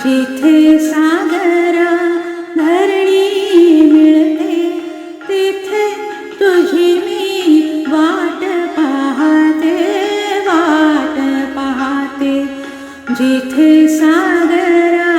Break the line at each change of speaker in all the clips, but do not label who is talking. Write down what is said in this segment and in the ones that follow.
जिथे सागरा धरणी मिळते तिथे तुझी मी वाट पाहते, वाट पाहते. जिथे सागरा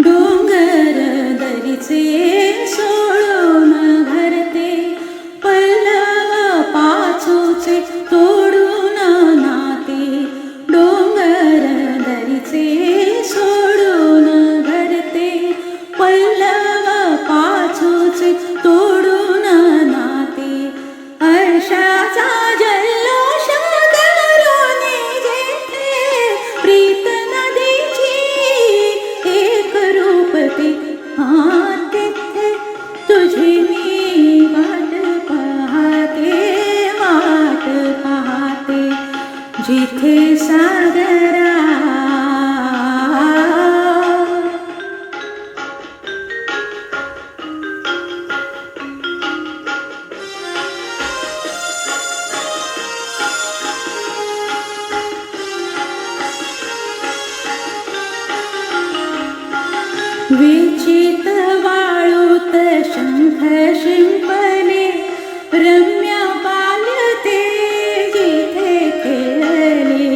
डोंगर दरीचे सोडून घरते, पल्लव पाचूचे तोडून नाते. डोंगर दरीचे सोडून घरते, पल्लव पाचूचे तोडून नाते. हर्षाचा जल्लोष करून जेथे प्रीत नदीची एक रूपते, तिथे तुझी मी वाट पाहते, वाट पाहते. जिथे सागरा विचित वाळूत शंख शिंपले, रम्य बालते जिथे खेळले.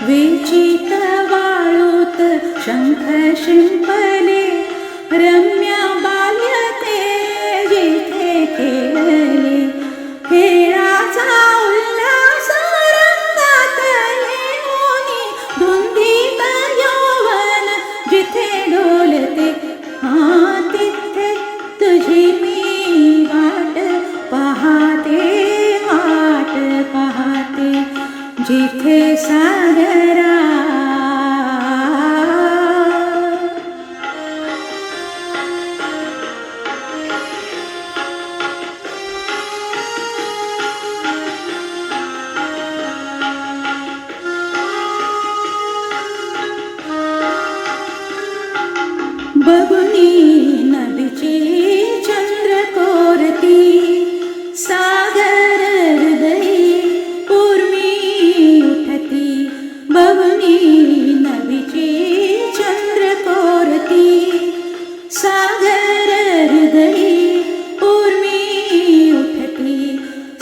विचित वाळूत शंख शिंपले, रम्य बालते जिथे खेळले. खेळाचा उल्हास रंगातले होनी, धुंदीत यौवन जिथे डोलते, तिथे तुझी मी वाट पाहते, वाट पाहते. जिथे सागरा बघुनी नदीची चंद्रकोरती, सागर हृदयी उर्मी उठती. बघुनी नदीची चंद्रकोरती, सागर हृदयी उर्मी उठती.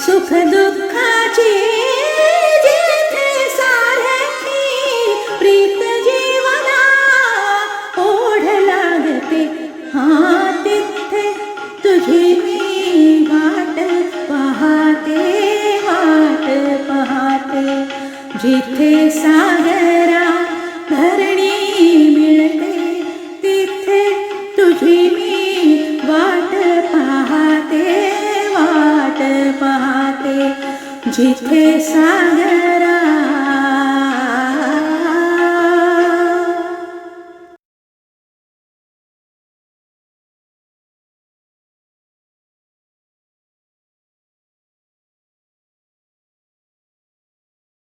सुख दुःखाची जिथे सारखी प्रीत जीवना ओढ लागते, तिथे तुझी मी वाट पाहते, वाट पाहते. जिथे सागरा धरणी मिळते तिथे तुझी मी वाट पाहते, वाट पाहते. जिथे सागरा